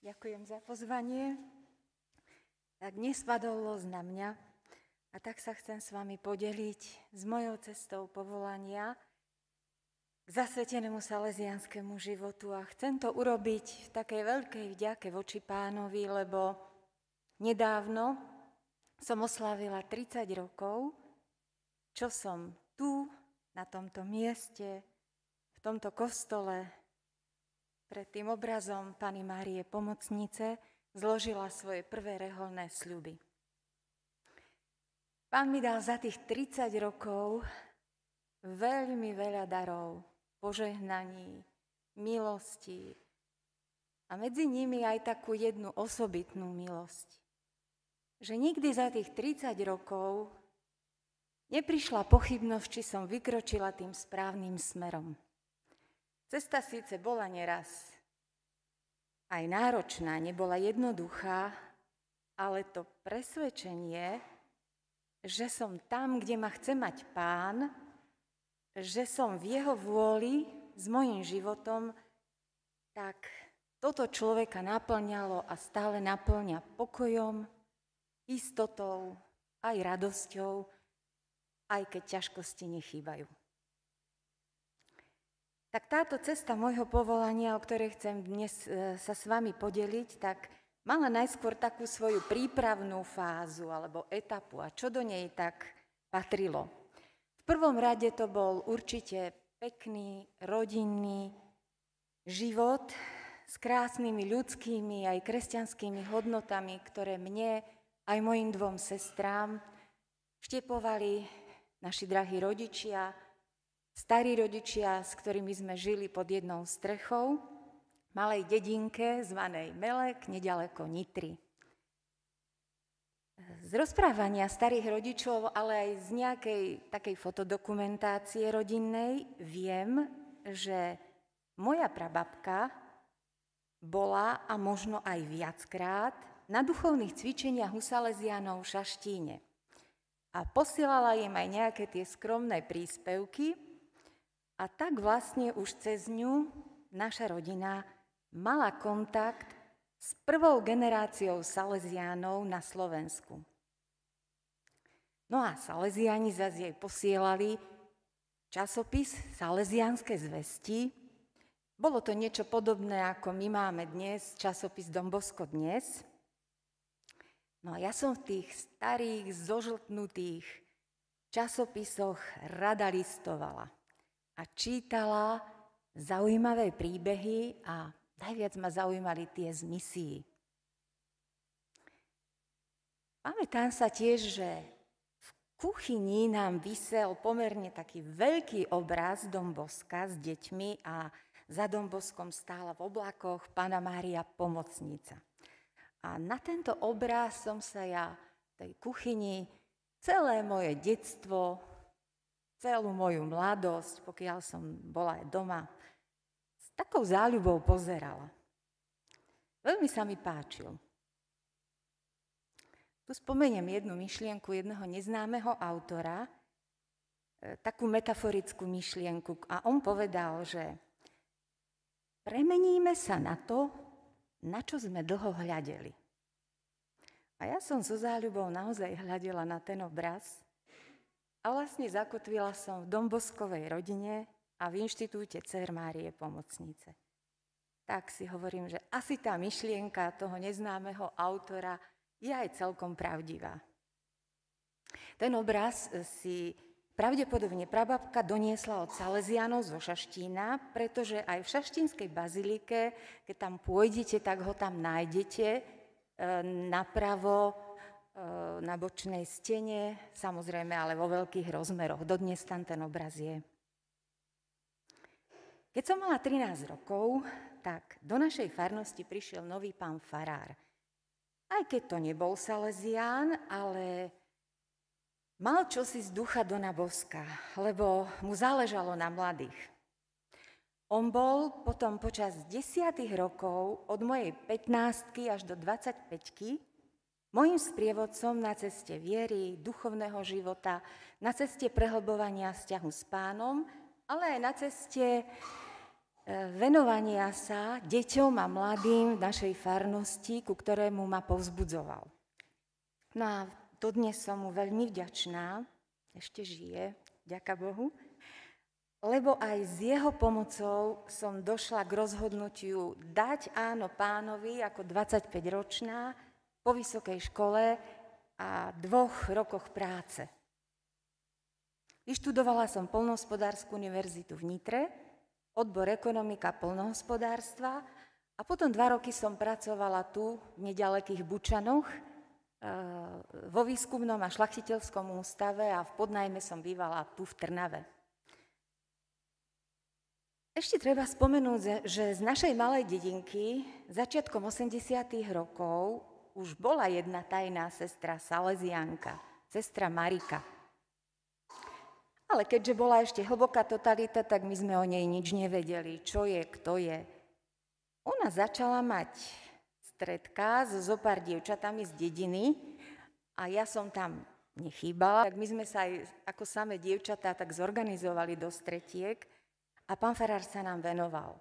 Ďakujem za pozvanie. Tak dnes padol los na mňa a tak sa chcem s vami podeliť s mojou cestou povolania k zasvetenému salesianskému životu a chcem to urobiť v takej veľkej vďake voči Pánovi, lebo nedávno som oslávila 30 rokov, čo som tu, na tomto mieste, v tomto kostole, pred tým obrazom Panny Márie Pomocnice zložila svoje prvé reholné sľuby. Pán mi dal za tých 30 rokov veľmi veľa darov, požehnaní, milosti a medzi nimi aj takú jednu osobitnú milosť. Že nikdy za tých 30 rokov neprišla pochybnosť, či som vykročila tým správnym smerom. Cesta síce bola neraz aj náročná, nebola jednoduchá, ale to presvedčenie, že som tam, kde ma chce mať Pán, že som v jeho vôli s mojím životom, tak toto človeka naplňalo a stále naplňa pokojom, istotou, aj radosťou, aj keď ťažkosti nechýbajú. Tak táto cesta môjho povolania, o ktorej chcem dnes sa s vami podeliť, tak mala najskôr takú svoju prípravnú fázu alebo etapu a čo do nej tak patrilo. V prvom rade to bol určite pekný, rodinný život s krásnymi ľudskými aj kresťanskými hodnotami, ktoré mne aj mojim dvom sestrám vštepovali naši drahí rodičia, starí rodičia, s ktorými sme žili pod jednou strechou, v malej dedinke zvanej Melek, nedaleko Nitry. Z rozprávania starých rodičov, ale aj z nejakej takej fotodokumentácie rodinnej viem, že moja prababka bola a možno aj viackrát na duchovných cvičeniach u Salesiánov v Šaštíne. A posielala im aj nejaké tie skromné príspevky, a tak vlastne už cez ňu naša rodina mala kontakt s prvou generáciou Salesiánov na Slovensku. No a Salesiáni zase jej posielali časopis Salesiánske zvesti. Bolo to niečo podobné, ako my máme dnes časopis Don Bosco dnes. No a ja som v tých starých, zožltnutých časopisoch rada listovala a čítala zaujímavé príbehy a najviac ma zaujímali tie z misií. Pamätám sa tiež, že v kuchyni nám visel pomerne taký veľký obraz Don Boska s deťmi a za Don Boskom stála v oblakoch Panna Mária Pomocnica. A na tento obraz som sa ja v tej kuchyni celé moje detstvo, celú moju mladosť, pokiaľ som bola aj doma, s takou záľubou pozerala. Veľmi sa mi páčil. Tu spomeniem jednu myšlienku jedného neznámeho autora, takú metaforickú myšlienku. A on povedal, že premeníme sa na to, na čo sme dlho hľadeli. A ja som so záľubou naozaj hľadela na ten obraz, a vlastne zakotvila som v Don Boskovej rodine a v inštitúte Dcér Márie Pomocnice. Tak si hovorím, že asi tá myšlienka toho neznámeho autora je aj celkom pravdivá. Ten obraz si pravdepodobne prababka doniesla od Salesiánov zo Šaštína, pretože aj v Šaštínskej bazilike, keď tam pôjdete, tak ho tam nájdete napravo, na bočnej stene, samozrejme, ale vo veľkých rozmeroch. Dodnes tam ten obraz je. Keď som mala 13 rokov, tak do našej farnosti prišiel nový pán farár. Aj keď to nebol Salesián, ale mal čosi z ducha Dona Boska, lebo mu záležalo na mladých. On bol potom počas 10 rokov, od mojej 15 až do 25, mojím sprievodcom na ceste viery, duchovného života, na ceste prehlbovania vzťahu s Pánom, ale aj na ceste venovania sa deťom a mladým v našej farnosti, ku ktorému ma povzbudzoval. No a dodnes som mu veľmi vďačná, ešte žije, vďaka Bohu, lebo aj s jeho pomocou som došla k rozhodnutiu dať áno pánovi ako 25-ročná po vysokej škole a 2 rokoch práce. Vyštudovala som Poľnohospodársku univerzitu v Nitre, odbor ekonomika poľnohospodárstva a potom 2 roky som pracovala tu v nedalekých Bučanoch vo výskumnom a šlachtiteľskom ústave a v podnajme som bývala tu v Trnave. Ešte treba spomenúť, že z našej malej dedinky začiatkom 80. rokov už bola jedna tajná sestra Salesianka, sestra Marika. Ale keďže bola ešte hlboká totalita, tak my sme o nej nič nevedeli, čo je, kto je. Ona začala mať stretká so zopár dievčatami z dediny a ja som tam nechýbala. Tak my sme sa aj ako samé dievčatá tak zorganizovali do stretiek a pán farár sa nám venoval.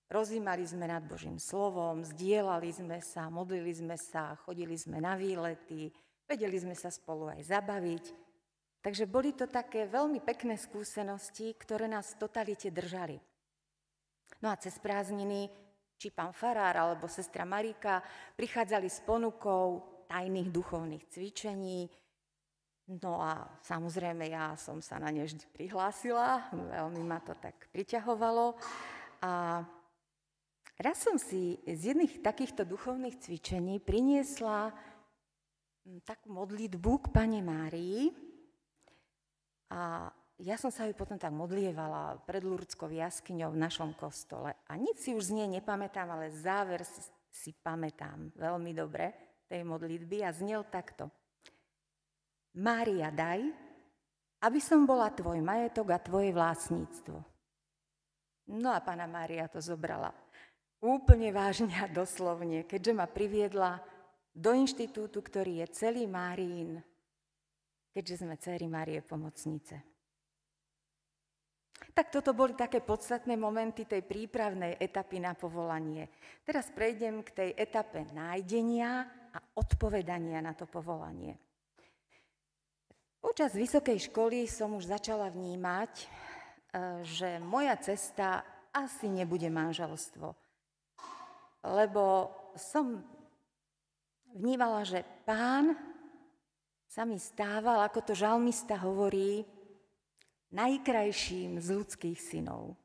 Rozímali sme nad Božím slovom, zdieľali sme sa, modlili sme sa, chodili sme na výlety, vedeli sme sa spolu aj zabaviť. Takže boli to také veľmi pekné skúsenosti, ktoré nás v totalite držali. No a cez prázdniny, či pán farár alebo sestra Marika prichádzali s ponukou tajných duchovných cvičení. No a samozrejme ja som sa na ne vždy prihlásila, veľmi ma to tak priťahovalo. A raz som si z jedných takýchto duchovných cvičení priniesla takú modlitbu k Panne Márii a ja som sa ju potom tak modlievala pred Lurdskou jaskyňou v našom kostole. A nič si už z nej nepamätám, ale záver si pamätám veľmi dobre tej modlitby a znel takto. Mária, daj, aby som bola tvoj majetok a tvoje vlastníctvo. No a Panna Mária to zobrala úplne vážne a doslovne, keďže ma priviedla do inštitútu, ktorý je celý Máriin, keďže sme dcéry Márie Pomocnice. Tak toto boli také podstatné momenty tej prípravnej etapy na povolanie. Teraz prejdem k tej etape nájdenia a odpovedania na to povolanie. Počas vysokej školy som už začala vnímať, že moja cesta asi nebude manželstvo. Lebo som vnímala, že Pán sa mi stával, ako to žalmista hovorí, najkrajším z ľudských synov.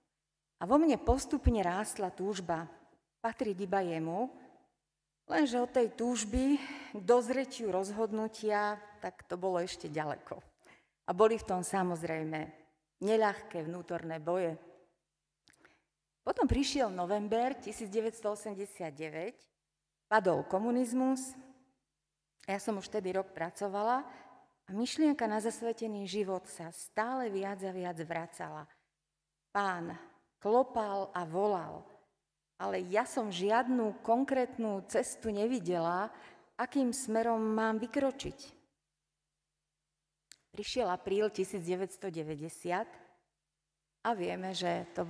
A vo mne postupne rástla túžba patriť iba jemu, lenže od tej túžby k dozretiu rozhodnutia, tak to bolo ešte ďaleko. A boli v tom samozrejme neľahké vnútorné boje. Potom prišiel november 1989, padol komunizmus, ja som už vtedy rok pracovala a myšlienka na zasvetený život sa stále viac a viac vracala. Pán klopal a volal, ale ja som žiadnu konkrétnu cestu nevidela, akým smerom mám vykročiť. Prišiel apríl 1990 a vieme, že to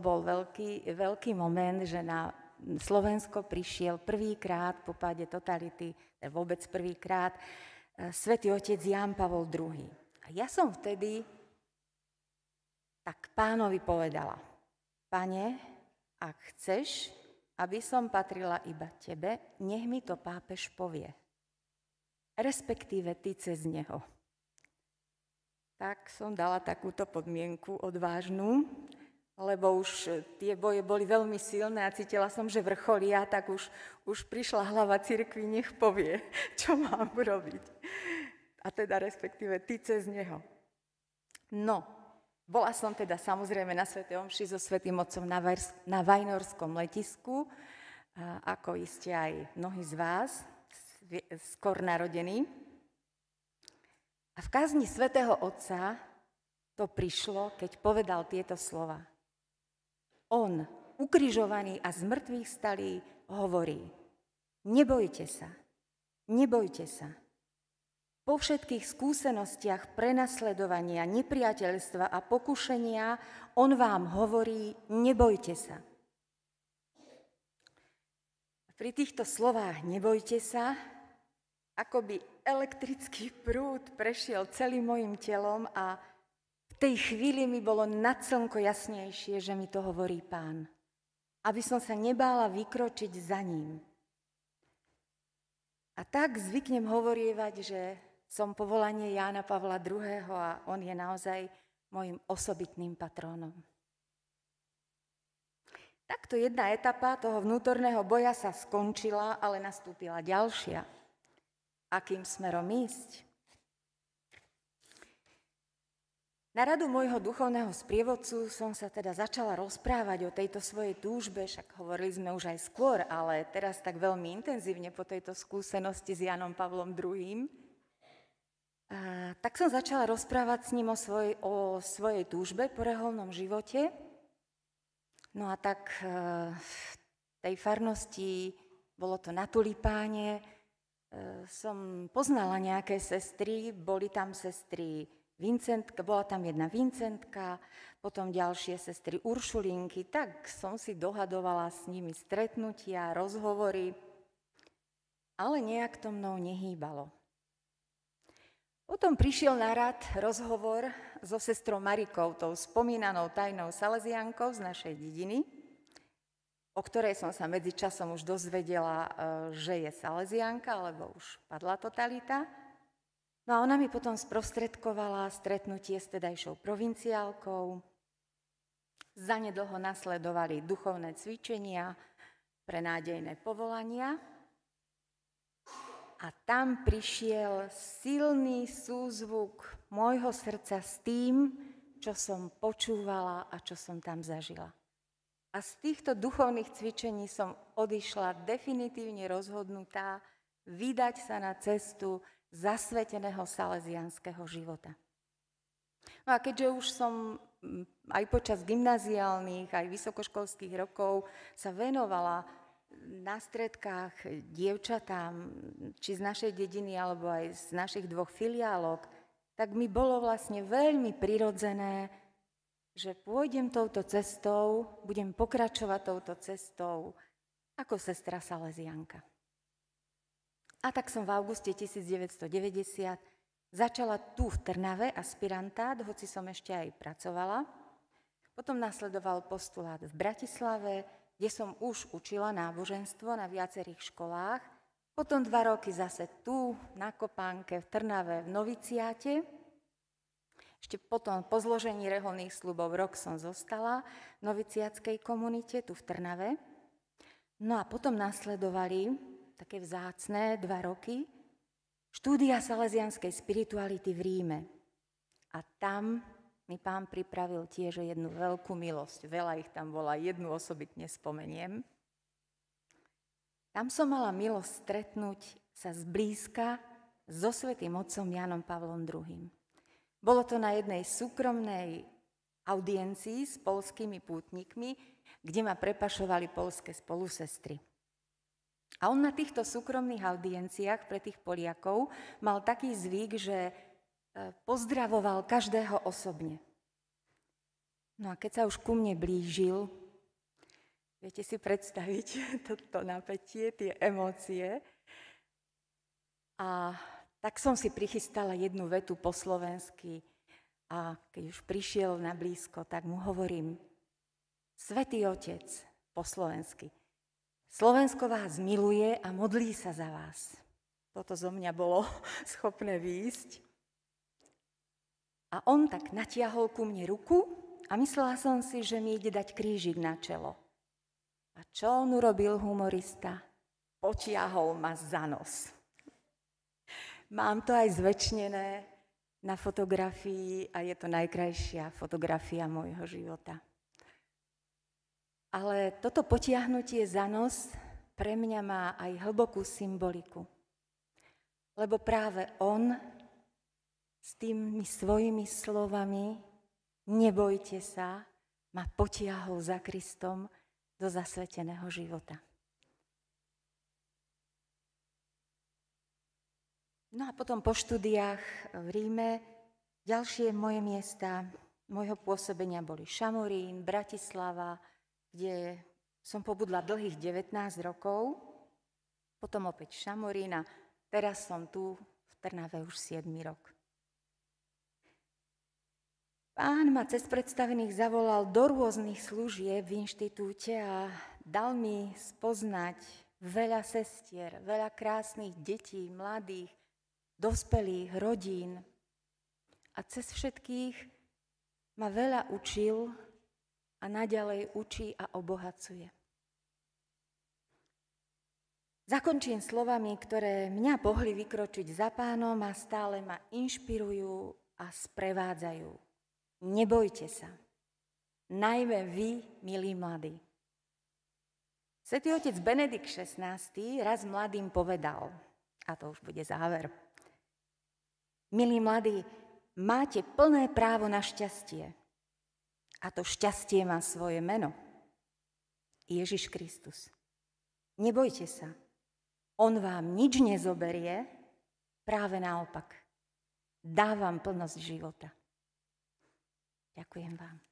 bol veľký moment, že na Slovensko prišiel prvýkrát po páde totality, vôbec prvýkrát, Svätý otec Ján Pavol II. A ja som vtedy tak Pánovi povedala, Pane, ak chceš, aby som patrila iba tebe, nech mi to pápež povie. Respektíve ty cez neho. Tak som dala takúto podmienku odvážnu, lebo už tie boje boli veľmi silné a cítila som, že vrcholia, tak už prišla hlava cirkvi, nech povie, čo mám robiť. A teda respektíve ty cez neho. No, bola som teda samozrejme na svätej omši so svätým otcom na Vajnorskom letisku, ako iste aj mnohí z vás, skôr narodení. A v kázni svätého Otca to prišlo, keď povedal tieto slova. On, ukrižovaný a z mŕtvych stalý, hovorí, nebojte sa, nebojte sa. Po všetkých skúsenostiach prenasledovania, nepriateľstva a pokušenia on vám hovorí, nebojte sa. Pri týchto slovách nebojte sa, akoby elektrický prúd prešiel celým mojim telom a v tej chvíli mi bolo nad slnko jasnejšie, že mi to hovorí Pán. Aby som sa nebála vykročiť za ním. A tak zvyknem hovorievať, že som povolanie Jána Pavla II. A on je naozaj mojim osobitným patrónom. Takto jedna etapa toho vnútorného boja sa skončila, ale nastúpila ďalšia. Akým smerom ísť? Na radu môjho duchovného sprievodcu som sa teda začala rozprávať o tejto svojej túžbe, však hovorili sme už aj skôr, ale teraz tak veľmi intenzívne po tejto skúsenosti s Jánom Pavlom II. Tak som začala rozprávať s ním o svojej túžbe po reholnom živote. No a tak v tej farnosti, bolo to na Tulipáne, som poznala nejaké sestry, boli tam sestry Vincentka, bola tam jedna Vincentka, potom ďalšie sestry Uršulinky, tak som si dohadovala s nimi stretnutia, rozhovory, ale nejak to mnou nehýbalo. Potom prišiel na rad rozhovor so sestrou Marikou, tou spomínanou tajnou Salesiankou z našej dediny, o ktorej som sa medzičasom už dozvedela, že je Salesianka, lebo už padla totalita. No a ona mi potom sprostredkovala stretnutie s tedajšou provinciálkou. Zanedlho nasledovali duchovné cvičenia pre nádejné povolania. A tam prišiel silný súzvuk môjho srdca s tým, čo som počúvala a čo som tam zažila. A z týchto duchovných cvičení som odišla definitívne rozhodnutá vydať sa na cestu zasveteného salesianského života. No a keďže už som aj počas gymnaziálnych, aj vysokoškolských rokov sa venovala na stredkách dievčatám, či z našej dediny, alebo aj z našich dvoch filiálok, tak mi bolo vlastne veľmi prirodzené, že pôjdem touto cestou, budem pokračovať touto cestou ako sestra Salesianka. A tak som v auguste 1990 začala tu v Trnave aspirantát, hoci som ešte aj pracovala. Potom nasledoval postulát v Bratislave, kde som už učila náboženstvo na viacerých školách. Potom 2 roky zase tu, na Kopánke, v Trnave, v noviciáte. Ešte potom po zložení reholných sľubov rok som zostala v noviciátskej komunite tu v Trnave. No a potom nasledovali také vzácne 2 roky štúdia salesianskej spirituality v Ríme. A tam mi Pán pripravil tiež jednu veľkú milosť. Veľa ich tam bola, jednu osobitne spomeniem. Tam som mala milosť stretnúť sa zblízka so svätým otcom Jánom Pavlom II. Bolo to na jednej súkromnej audiencii s poľskými pútnikmi, kde ma prepašovali poľské spolusestry. A on na týchto súkromných audienciách pre tých Poliakov mal taký zvyk, že pozdravoval každého osobne. No a keď sa už ku mne blížil, viete si predstaviť toto napätie, tie emócie. A tak som si prichystala jednu vetu po slovensky a keď už prišiel na blízko, tak mu hovorím: Svätý Otec, po slovensky, Slovensko vás miluje a modlí sa za vás. Toto zo mňa bolo schopné výjsť. A on tak natiahol ku mne ruku a myslela som si, že mi ide dať krížik na čelo. A čo on urobil, humorista? Potiahol ma za nos. Mám to aj zväčšnené na fotografii a je to najkrajšia fotografia môjho života. Ale toto potiahnutie za nos pre mňa má aj hlbokú symboliku. Lebo práve on s tými svojimi slovami nebojte sa, ma potiahol za Kristom do zasveteného života. No a potom po štúdiách v Ríme ďalšie moje miesta môjho pôsobenia boli Šamorín, Bratislava, kde som pobudla dlhých 19 rokov, potom opäť Šamorín a teraz som tu v Trnave už 7 rok. Pán ma cez predstavených zavolal do rôznych služieb v inštitúte a dal mi spoznať veľa sestier, veľa krásnych detí, mladých, dospelých, rodín. A cez všetkých ma veľa učil a naďalej učí a obohacuje. Zakončím slovami, ktoré mňa pohli vykročiť za Pánom a stále ma inšpirujú a sprevádzajú. Nebojte sa, najmä vy, milí mladí. Svätý otec Benedikt XVI raz mladým povedal, a to už bude záver: milí mladí, máte plné právo na šťastie. A to šťastie má svoje meno. Ježiš Kristus. Nebojte sa. On vám nič nezoberie, práve naopak. Dá vám plnosť života. Ďakujem vám.